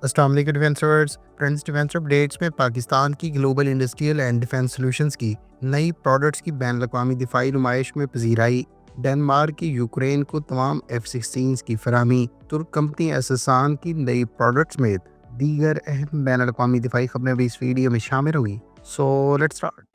अस्सलाम वालेकुम डिफेंसर्स friends. Defence updates में पाकिस्तान की global industrial and defence solutions की नई प्रोडक्ट्स की बैन अवी दिफाई नुमाइश में पजीराई, डेनमार्क की यूक्रेन को तमाम F-16 की फराहमी, तुर्क कंपनी एसएसान की नई प्रोडक्ट्स में दीगर अहम बैन अवी दिफाई खबरें भी इस वीडियो में शामिल हुई। So let's start.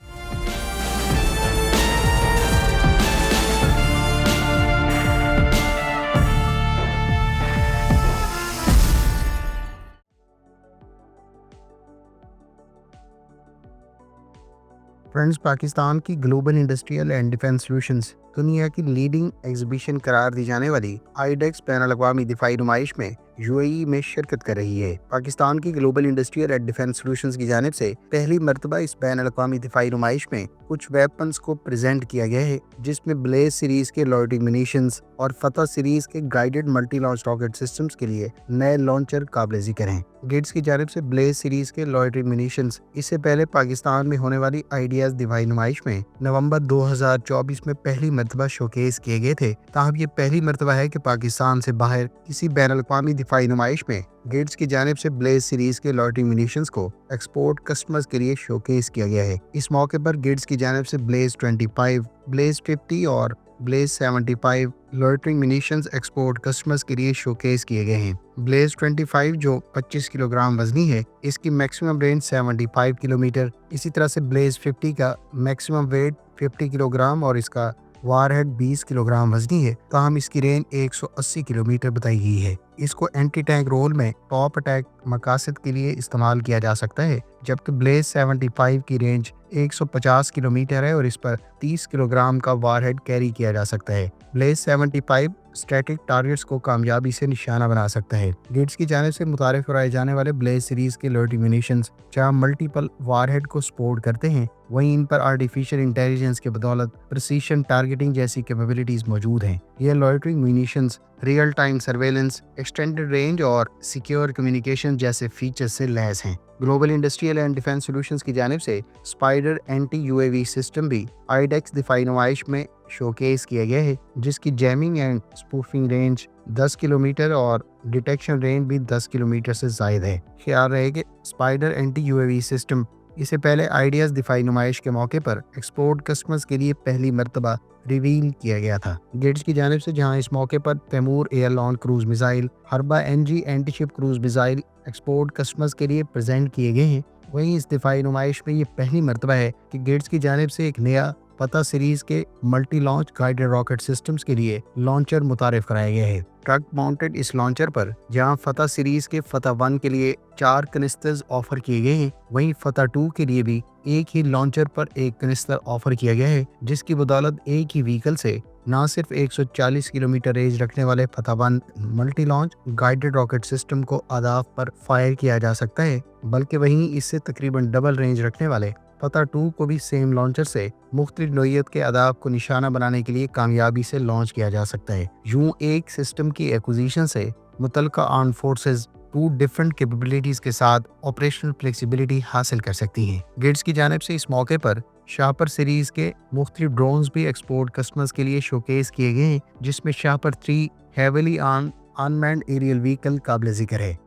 Friends, Pakistan की global industrial and defence solutions दुनिया की लीडिंग एग्जीबिशन करार दी जाने वाली आईडेक्स बैन अवी दिफाई नुमाइश में यूएई में शिरकत कर रही है। पाकिस्तान की global industrial and defence solutions की जानिब से पहली मरतबा इस बैन अवी दिफाई नुमाइश में कुछ वेपन्स को प्रेजेंट किया गया है, जिसमें ब्लेज सीरीज के लॉयटिंग मिनीशंस और फतह सीरीज के guided multi launch rocket systems के लिए नए लॉन्चर काबिल जिक्र हैं। गेट्स की जानिब से ब्लेज सीरीज के लॉयटिंग मिनीशंस इससे पहले पाकिस्तान में होने वाली आइडियाज दिफाई नुमाइश में नवंबर 2024 में पहली मरतबा शोकेस किए गए थे। ताहम ये पहली मरतबा है कि पाकिस्तान से बाहर किसी बैन अवी दिफाई नुमाइश में गेट्स की जानिब से ब्लेज सीरीज के लॉयटिंग मिनीशंस को एक्सपोर्ट कस्टमर्स के लिए शोकेस किया गया है। इस मौके पर गेट्स की जानिब से ब्लेज 25, ब्लेज 50 और ब्लेज 75 लॉयटिंग मिनीशंस एक्सपोर्ट कस्टमर्स के लिए शोकेस किए गए हैं। ब्लेज 25 जो 25 किलोग्राम वजनी है, इसकी मैक्सिमम रेंज 75 किलोमीटर। इसी तरह से ब्लेज 50 का मैक्सिमम वेट 50 किलोग्राम और इसका वारहेड 20 किलोग्राम वजनी है। ताहम इसकी रेंज 180 किलोमीटर बताई गई है। इसको एंटी टैंक रोल में टॉप अटैक मकासद के लिए इस्तेमाल किया जा सकता है, जबकि ब्लेज 75 की रेंज 150 किलोमीटर है और इस पर 30 किलोग्राम का वारहेड कैरी किया जा सकता है। ब्लेज 75 स्टैटिक टारगेट्स को कामयाबी से निशाना बना सकता है। गेट्स की जानिब से मुतारिफ कराए जाने वाले ब्लेज सीरीज के लॉयटिंग मिनीशंस जहां मल्टीपल वारहेड को सपोर्ट करते हैं, वहीं इन पर आर्टिफिशियल इंटेलिजेंस के बदौलत प्रिसीशन टारगेटिंग जैसी कैपेबिलिटीज मौजूद हैं। यह loitering munitions real time surveillance, extended range और सिक्योर कम्युनिकेशन जैसे फीचर्स से लैस हैं। Global industrial and defence solutions की जानिब से स्पाइडर एंटी यूएवी सिस्टम भी आईडेक्स दिफाई नुमाइश में शोकेस किया गया है, जिसकी jamming and spoofing range 10 kilometre और डिटेक्शन रेंज भी 10 किलोमीटर से ज़ायद है। ख्याल रहे कि स्पाइडर एंटी यूएवी सिस्टम इससे पहले आइडियाज दिफाई नुमाइश के मौके पर एक्सपोर्ट कस्टमर्स के लिए पहली मरतबा रिवील किया गया था। गेट्स की जानिब से जहां इस मौके पर Taimur air launch cruise missile, Harbah NG anti ship cruise missile export customers के लिए प्रेजेंट किए गए हैं, वहीं इस दिफाई नुमाइश में ये पहली मरतबा है कि गेट्स की जानिब से एक नया फतह सीरीज के multi launch guided rocket systems के लिए लॉन्चर मुतारिफ कराया गया है। ट्रक माउंटेड इस लॉन्चर पर जहां फतह सीरीज के फतह 1 के लिए 4 कनिस्टर्स ऑफर किए गए हैं, वहीं फतह 2 के लिए भी एक ही लॉन्चर पर एक कनिस्टर ऑफर किया गया है, जिसकी बदौलत एक ही व्हीकल से न सिर्फ 140 किलोमीटर रेंज रखने वाले फतह 1 multi launch guided rocket system को अहदाफ पर फायर किया जा सकता है, बल्कि वहीं इससे तकरीबन डबल रेंज रखने वाले फतह 2 को भी सेम लॉन्चर से मुख्तलिफ नोयत के अहदाफ को निशाना बनाने के लिए कामयाबी से लॉन्च किया जा सकता है। यूं एक सिस्टम की एक्विजिशन से मुतलका आर्म फोर्सेज 2 डिफरेंट कैपेबिलिटीज के साथ ऑपरेशनल फ्लेक्सिबिलिटी हासिल कर सकती हैं। गेट्स की जानिब से इस मौके पर शापर सीरीज के मुख्तलिफ ड्रोन्स भी एक्सपोर्ट कस्टमर्स के लिए शोकेस किए गए हैं, जिसमें शापर 3 हेविली अनमैन्ड एरियल व्हीकल काबिल जिक्र है।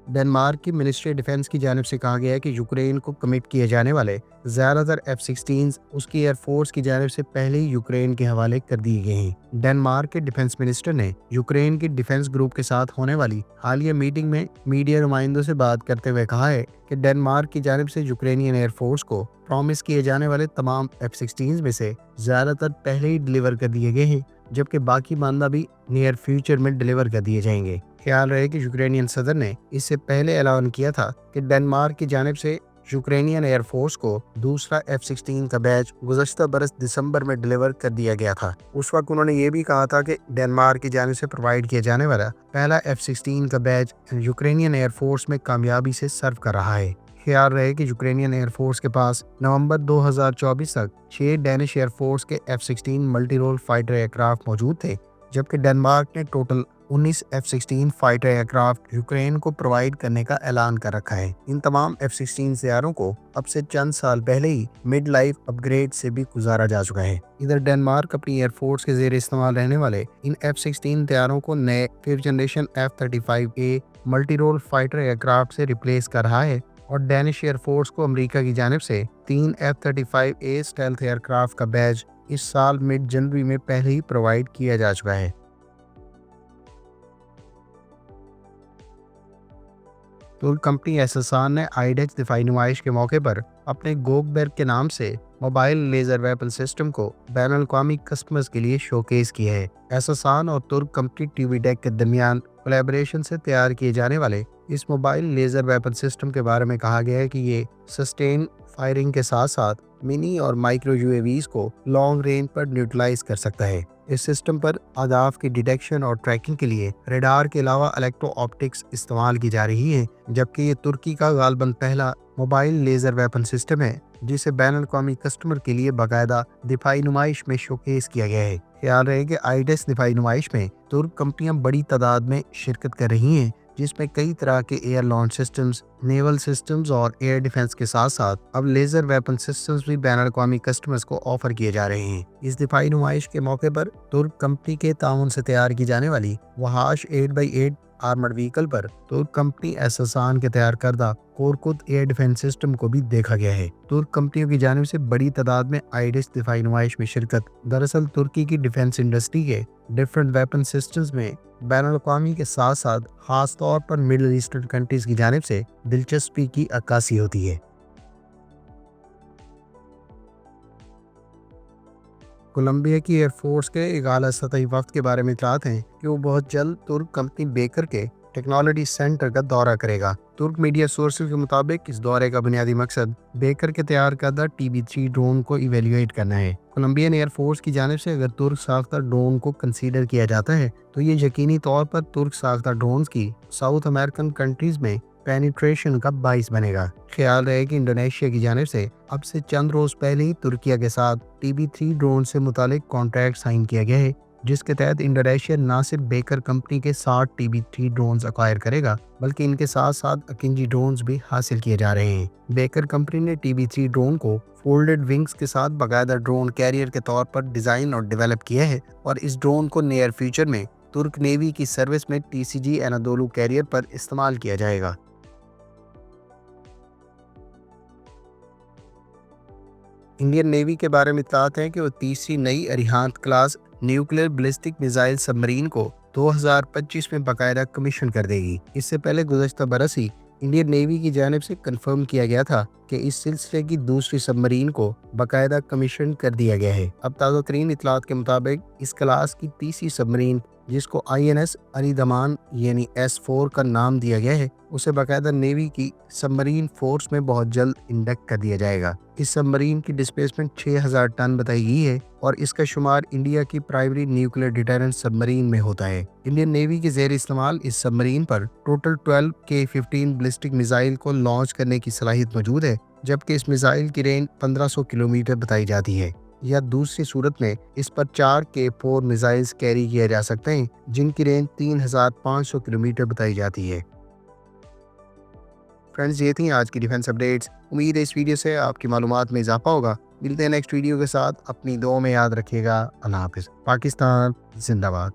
डेनमार्क की मिनिस्ट्री डिफेंस की जानिब से कहा गया है कि यूक्रेन को कमिट किए जाने वाले ज़्यादातर F-16 उसकी एयरफोर्स की जानिब से पहले ही यूक्रेन के हवाले कर दिए गए हैं। डेनमार्क के डिफेंस मिनिस्टर ने यूक्रेन की डिफेंस ग्रुप के साथ होने वाली हालिया मीटिंग में मीडिया नुमाइंदों से बात करते हुए कहा है कि डेनमार्क की जानिब से यूक्रेनियन एयरफोर्स को प्रॉमिस किए जाने वाले तमाम F-16 में से ज़्यादातर पहले ही डिलीवर कर दिए गए हैं, जबकि बाकी मानदा भी नियर फ्यूचर में डिलीवर कर दिए जाएंगे। ख्याल रहे कि यूक्रेनियन सदर ने इससे पहले ऐलान किया था कि डेनमार्क की जानिब से यूक्रेनियन एयरफोर्स को दूसरा F-16 का बैच गुज़श्ता बरस दिसंबर में डिलीवर कर दिया गया था। उस वक्त उन्होंने ये भी कहा था कि डेनमार्क की जानिब से प्रोवाइड किया जाने वाला पहला F-16 का बैच यूक्रेनियन एयरफोर्स में कामयाबी से सर्व कर रहा है। ख्याल रहे कि यूक्रेनियन एयरफोर्स के पास नवंबर 2024 तक 6 डेनिश एयरफोर्स के F-16 multi role fighter aircraft मौजूद थे, जबकि डेनमार्क ने total 19 F-16 fighter aircraft Ukraine को प्रोवाइड करने का ऐलान कर रखा है। इन तमाम F-16 तैयारों को अब से चंद साल पहले ही मिड लाइफ अपग्रेड से भी गुजारा जा चुका है। इधर डेनमार्क अपनी एयरफोर्स के जेर इस्तेमाल रहने वाले इन F-16 तैयारों को नए 5th generation F-35A multi role fighter aircraft से रिप्लेस कर रहा है और डैनिश एयरफोर्स को अमेरिका की जानिब से 3 F-35A स्टेल्थ एयरक्राफ्ट का बैच इस साल मिड जनवरी में पहले ही प्रोवाइड किया जा चुका है। तुर्क कंपनी एसएसआर ने आईडेक्स दिफाई नुमाइश के मौके पर अपने गोकबेर्ग के नाम से मोबाइल लेजर वेपन सिस्टम को बैनुल-अक़वामी कस्टमर्स के लिए शोकेस किया है। एसएसआर और तुर्क कंपनी टीवीटेक के दरमियान कोलैबोरेशन से तैयार किए जाने वाले इस मोबाइल लेजर वेपन सिस्टम के बारे में कहा गया है कि ये सस्टेन फायरिंग के साथ साथ मिनी और माइक्रो यूएवीज को लॉन्ग रेंज पर न्यूट्रलाइज कर सकता है। इस सिस्टम पर अहदाफ की डिटेक्शन और ट्रैकिंग के लिए रेडार के अलावा इलेक्ट्रो ऑप्टिक्स इस्तेमाल की जा रही है, जबकि ये तुर्की का गालबन पहला मोबाइल लेजर वेपन सिस्टम है जिसे बैनुल-अक़वामी कस्टमर के लिए बाकायदा दिफाई नुमाइश में शोकेस किया गया है। ख्याल रहे कि आईडेक्स दिफाई नुमाइश में तुर्क कंपनियां बड़ी तादाद में शिरकत कर रही हैं, जिसमें कई तरह के air launch systems, naval systems और एयर डिफेंस के साथ साथ अब लेजर वेपन सिस्टम्स भी बैनुल-अक़वामी कस्टमर्स को ऑफर किए जा रहे हैं। इस दिफाई नुमाइश के मौके पर तुर्क कंपनी के ताउन से तैयार की जाने वाली वहाश 8x8 आर्मर्ड व्हीकल पर तुर्क कंपनी एसएसआर के तैयार करदा कोरकुत एयर डिफेंस सिस्टम को भी देखा गया है। तुर्क कंपनियों की जानिब से बड़ी तादाद में आईडेक्स दिफाई नुमाइश में शिरकत दरअसल तुर्की की डिफेंस इंडस्ट्री के डिफरेंट वेपन सिस्टम्स में बैनुल-अक़वामी के साथ साथ खास तौर पर मिडिल ईस्टर्न कंट्रीज की जानिब से दिलचस्पी की अक्कासी होती है। कोलंबिया की एयरफोर्स के एक आला सतही वफ्द के बारे में इतलात हैं कि वो बहुत जल्द तुर्क कंपनी बेकर के टेक्नोलॉजी सेंटर का दौरा करेगा। तुर्क मीडिया सोर्सेज के मुताबिक इस दौरे का बुनियादी मकसद बेकर के तैयार करदा TB3 ड्रोन को इवेल्युएट करना है। कोलंबियन एयरफोर्स की जानिब से अगर तुर्क साख्ता ड्रोन को कंसीडर किया जाता है तो ये यकीनी तौर पर तुर्क साख्ता ड्रोन की साउथ अमेरिकन कंट्रीज में पेनिट्रेशन का बाइस बनेगा। ख्याल रहे कि इंडोनेशिया की जानिब से अब से चंद रोज पहले ही तुर्किया के साथ TB3 ड्रोन से मुतालिक कॉन्ट्रैक्ट साइन किया गया है, जिसके तहत इंडोनेशिया न सिर्फ बेकर कंपनी के 60 TB3 ड्रोन्स अक्वायर करेगा बल्कि इनके साथ साथ अकिंजी ड्रोन्स भी हासिल किए जा रहे हैं। बेकर कंपनी ने TB3 ड्रोन को फोल्डेड विंग्स के साथ बाकायदा ड्रोन कैरियर के तौर पर डिजाइन और डेवलप किया है और इस ड्रोन को नियर फ्यूचर में तुर्क नेवी की सर्विस में TCG एनादोलू कैरियर पर इस्तेमाल किया जाएगा। इंडियन नेवी के बारे में इत्तलात है कि वो तीसरी नई Arihant class nuclear ballistic missile submarine को 2025 में बाकायदा कमीशन कर देगी। इससे पहले गुज़श्ता बरस ही इंडियन नेवी की जानिब से कंफर्म किया गया था कि इस सिलसिले की दूसरी सबमरीन को बाकायदा कमीशन कर दिया गया है। अब ताज़ा तरीन इत्तलात के मुताबिक इस क्लास की तीसरी सबमरीन, जिसको INS अरीदमान यानी S4 का नाम दिया गया है, उसे बाकायदा नेवी की सबमरीन फोर्स में बहुत जल्द इंडक्ट कर दिया जाएगा। इस सबमरीन की डिस्प्लेसमेंट 6000 टन बताई गई है और इसका शुमार इंडिया की प्राइमरी न्यूक्लियर डिटरेंट सबमरीन में होता है। इंडियन नेवी के जेर इस्तेमाल इस सबमरीन पर टोटल 12 K-15 बैलिस्टिक मिसाइल को लॉन्च करने की सलाहियत मौजूद है, जबकि इस मिसाइल की रेंज 1500 किलोमीटर बताई जाती है। या दूसरी सूरत में इस पर 4 K-4 मिसाइल्स कैरी किए जा सकते हैं, जिनकी रेंज 3500 किलोमीटर बताई जाती है। फ्रेंड्स, ये थी आज की डिफेंस अपडेट्स। उम्मीद है इस वीडियो से आपकी मालूमात में इजाफा होगा। मिलते हैं नेक्स्ट वीडियो के साथ। अपनी दुआ में याद रखिएगा। अल्लाह हाफिज़। पाकिस्तान जिंदाबाद।